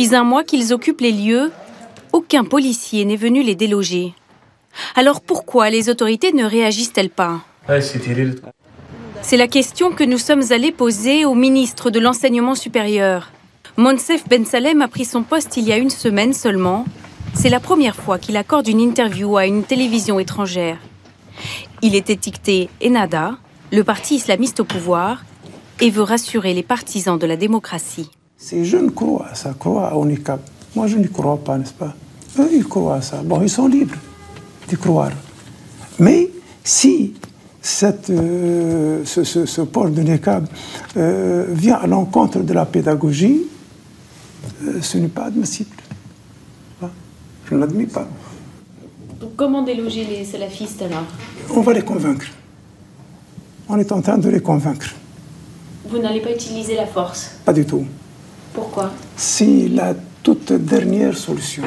Depuis un mois qu'ils occupent les lieux, aucun policier n'est venu les déloger. Alors pourquoi les autorités ne réagissent-elles pas? C'est la question que nous sommes allés poser au ministre de l'Enseignement supérieur. Monsef Ben Salem a pris son poste il y a une semaine seulement. C'est la première fois qu'il accorde une interview à une télévision étrangère. Il est étiqueté Ennahda, le parti islamiste au pouvoir, et veut rassurer les partisans de la démocratie. Ces jeunes croient à ça, croient au niqab. Moi, je n'y crois pas, n'est-ce pas? Eux, ils croient à ça. Bon, ils sont libres d'y croire. Mais si ce port de niqab vient à l'encontre de la pédagogie, ce n'est pas admissible. Je ne l'admets pas. Donc comment déloger les salafistes alors? On va les convaincre. On est en train de les convaincre. Vous n'allez pas utiliser la force? Pas du tout. Pourquoi? C'est la toute dernière solution.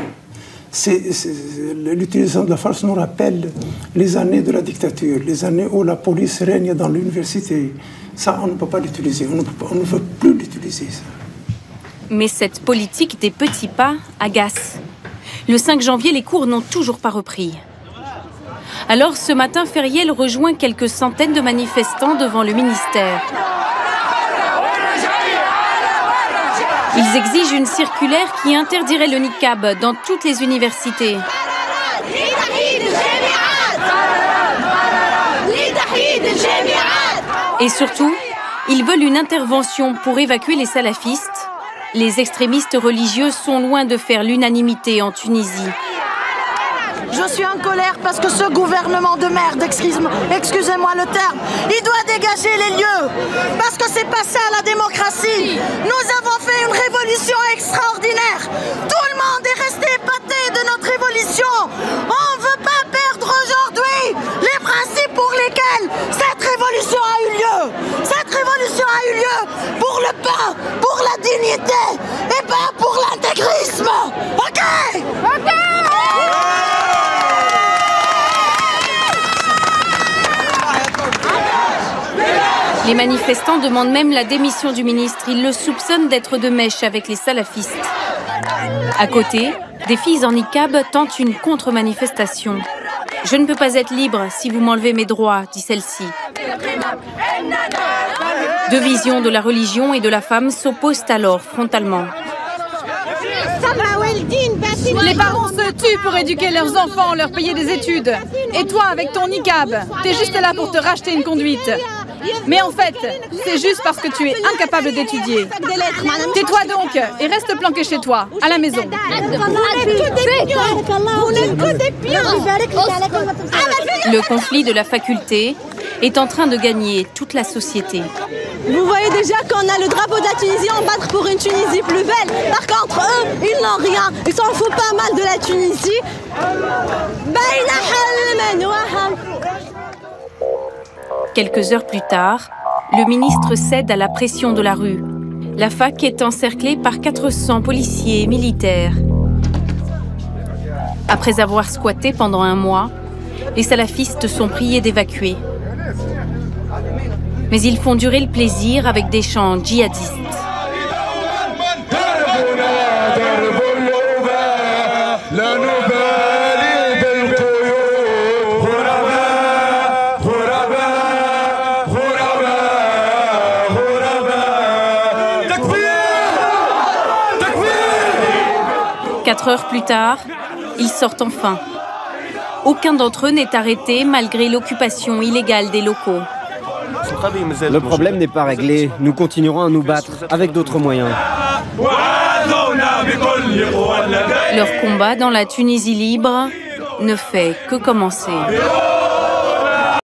L'utilisation de la force nous rappelle les années de la dictature, les années où la police règne dans l'université. Ça, on ne peut pas l'utiliser. On ne veut plus l'utiliser, ça. Mais cette politique des petits pas agace. Le 5 janvier, les cours n'ont toujours pas repris. Alors, ce matin, Feriel rejoint quelques centaines de manifestants devant le ministère. Ils exigent une circulaire qui interdirait le niqab dans toutes les universités. Et surtout, ils veulent une intervention pour évacuer les salafistes. Les extrémistes religieux sont loin de faire l'unanimité en Tunisie. Je suis en colère parce que ce gouvernement de merde, excusez-moi le terme, il doit dégager les lieux. Parce que c'est pas ça la démocratie. Nous avons fait une révolution extraordinaire. Tout le monde est resté épaté de notre révolution. On ne veut pas perdre aujourd'hui les principes pour lesquels cette révolution a eu lieu. Cette révolution a eu lieu pour le pain, pour la dignité et pas pour l'intégrisme. Ok? Ok? Les manifestants demandent même la démission du ministre. Ils le soupçonnent d'être de mèche avec les salafistes. À côté, des filles en niqab tentent une contre-manifestation. « Je ne peux pas être libre si vous m'enlevez mes droits », dit celle-ci. Deux visions de la religion et de la femme s'opposent alors frontalement. Les parents se tuent pour éduquer leurs enfants, leur payer des études. Et toi, avec ton niqab, t'es juste là pour te racheter une conduite. Mais en fait, c'est juste parce que tu es incapable d'étudier. Tais-toi donc et reste planqué chez toi, à la maison. Le conflit de la faculté est en train de gagner toute la société. Vous voyez déjà qu'on a le drapeau de la Tunisie en battre pour une Tunisie plus belle. Par contre, eux, ils n'ont rien. Ils s'en foutent pas mal de la Tunisie. Quelques heures plus tard, le ministre cède à la pression de la rue. La fac est encerclée par 400 policiers et militaires. Après avoir squatté pendant un mois, les salafistes sont priés d'évacuer. Mais ils font durer le plaisir avec des chants djihadistes. Quatre heures plus tard, ils sortent enfin. Aucun d'entre eux n'est arrêté malgré l'occupation illégale des locaux. Le problème n'est pas réglé. Nous continuerons à nous battre avec d'autres moyens. Leur combat dans la Tunisie libre ne fait que commencer.